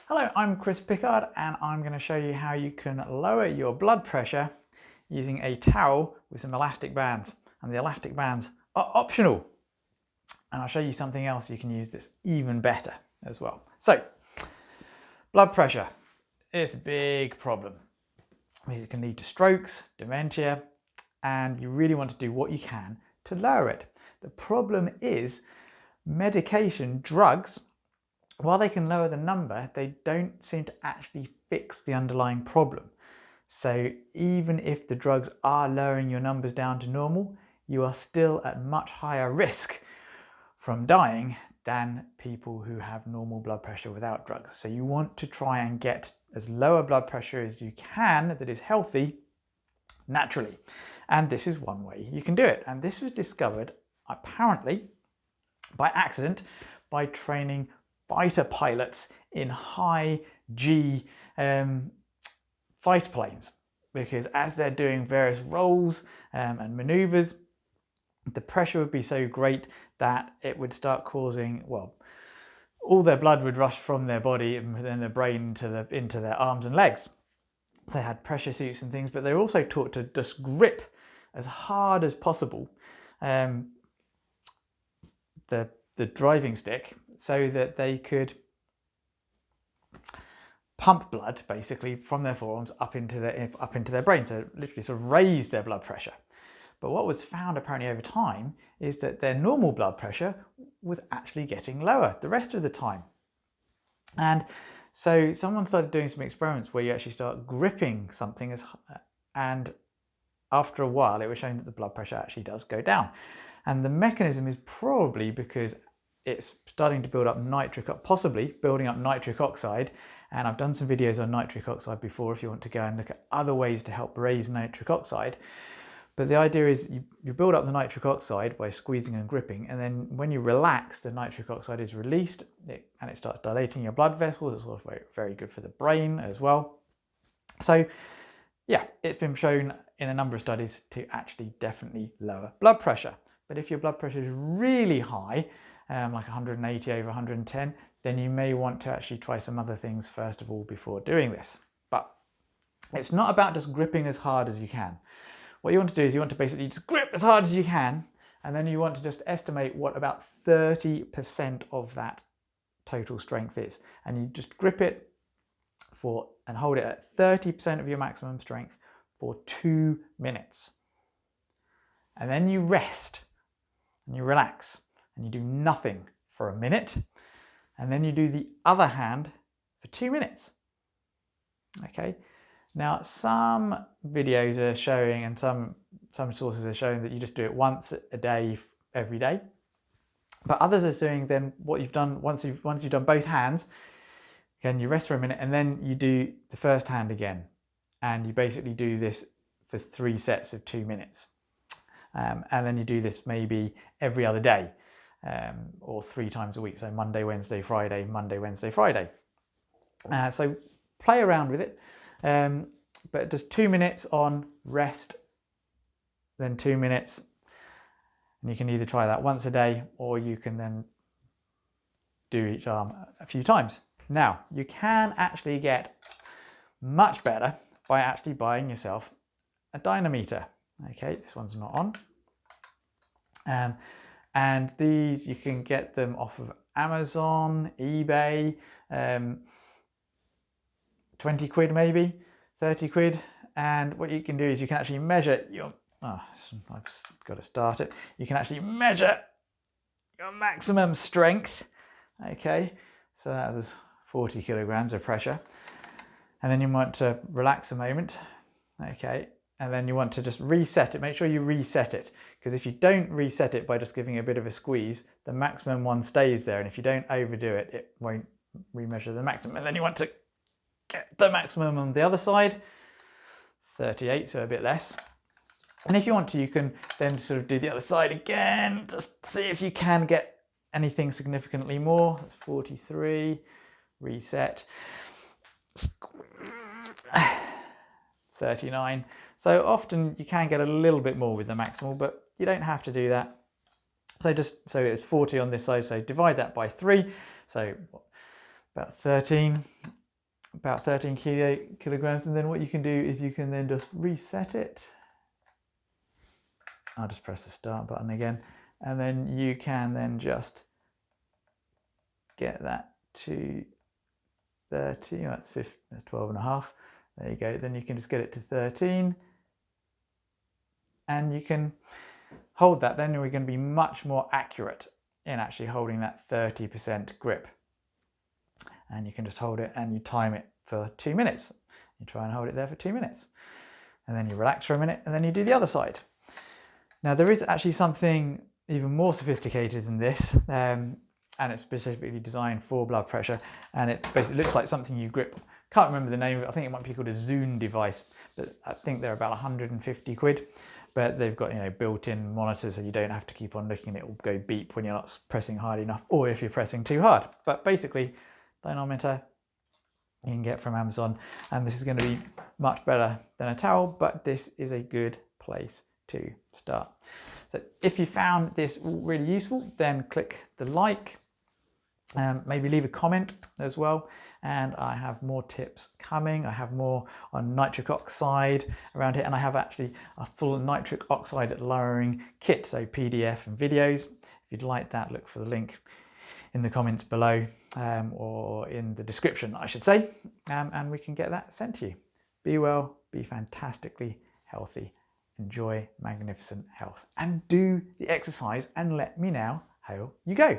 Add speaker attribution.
Speaker 1: Hello, I'm Chris Pickard and I'm going to show you how you can lower your blood pressure using a towel with some elastic bands. And the elastic bands are optional. And I'll show you something else you can use that's even better as well. So, blood pressure is a big problem. It can lead to strokes, dementia, and you really want to do what you can to lower it. The problem is medication, drugs, while they can lower the number, they don't seem to actually fix the underlying problem. So even if the drugs are lowering your numbers down to normal, you are still at much higher risk from dying than people who have normal blood pressure without drugs. So you want to try and get as low a blood pressure as you can that is healthy naturally. And this is one way you can do it. And this was discovered apparently by accident by training fighter pilots in high G fighter planes, because as they're doing various rolls and maneuvers, the pressure would be so great that it would start causing, well, all their blood would rush from their body and then their brain into their arms and legs. They had pressure suits and things, but they were also taught to just grip as hard as possible the driving stick, so that they could pump blood basically from their forearms up into their brain, so literally sort of raise their blood pressure. But what was found apparently over time is that their normal blood pressure was actually getting lower the rest of the time. And so someone started doing some experiments where you actually start gripping something and after a while it was shown that the blood pressure actually does go down. And the mechanism is probably because it's starting to build up possibly building up nitric oxide. And I've done some videos on nitric oxide before if you want to go and look at other ways to help raise nitric oxide. But the idea is you build up the nitric oxide by squeezing and gripping, and then when you relax, the nitric oxide is released and it starts dilating your blood vessels. It's also very, very good for the brain as well. So yeah, it's been shown in a number of studies to actually definitely lower blood pressure. But if your blood pressure is really high, like 180 over 110, then you may want to actually try some other things first of all before doing this. But it's not about just gripping as hard as you can. What you want to do is you want to basically just grip as hard as you can, and then you want to just estimate what about 30% of that total strength is. And you just grip it and hold it at 30% of your maximum strength for 2 minutes. And then you rest and you relax. And you do nothing for a minute, and then you do the other hand for 2 minutes. Okay. Now, some videos are showing, and some sources are showing that you just do it once a day, every day. But others are doing then what you've done once you've done both hands. Again, you rest for a minute, and then you do the first hand again, and you basically do this for 3 sets of 2 minutes, and then you do this maybe every other day. Or 3 times a week, so Monday, Wednesday, Friday, Monday, Wednesday, Friday. So play around with it, but just 2 minutes on rest, then 2 minutes, and you can either try that once a day or you can then do each arm a few times. Now, you can actually get much better by actually buying yourself a Dynameter. Okay, this one's not on. And these, you can get them off of Amazon, eBay, 20 quid maybe, 30 quid. And what you can do is you can actually measure I've got to start it. You can actually measure your maximum strength. Okay, so that was 40 kilograms of pressure. And then you want to relax a moment. Okay. And then you want to just reset it. Make sure you reset it, because if you don't reset it by just giving it a bit of a squeeze, the maximum one stays there. And if you don't overdo it, it won't remeasure the maximum. And then you want to get the maximum on the other side, 38, so a bit less. And if you want to, you can then sort of do the other side again, just see if you can get anything significantly more. That's 43, reset, 39. So often you can get a little bit more with the maximal, but you don't have to do that. So it's 40 on this side, so divide that by 3. So about 13. about 13 kilograms, and then what you can do is you can then just reset it. I'll just press the start button again, and then you can then just get that to 13, that's 12 and a half. There you go. Then you can just get it to 13, and you can hold that. Then we're going to be much more accurate in actually holding that 30% grip. And you can just hold it and you time it for 2 minutes. You try and hold it there for 2 minutes. And then you relax for a minute, and then you do the other side. Now there is actually something even more sophisticated than this, and it's specifically designed for blood pressure, and it basically looks like something you grip. Can't remember the name of it. I think it might be called a Zune device, but I think they're about 150 quid. But they've got, you know, built-in monitors, so you don't have to keep on looking. It will go beep when you're not pressing hard enough, or if you're pressing too hard. But basically, dynameter you can get from Amazon, and this is going to be much better than a towel, but this is a good place to start. So if you found this really useful, then click the like. Maybe leave a comment as well, and I have more tips coming. I have more on nitric oxide around here, and I have actually a full nitric oxide lowering kit, so PDF and videos. If you'd like that, look for the link in the comments below, or in the description, I should say, and we can get that sent to you. Be well, be fantastically healthy, enjoy magnificent health, and do the exercise, and let me know how you go.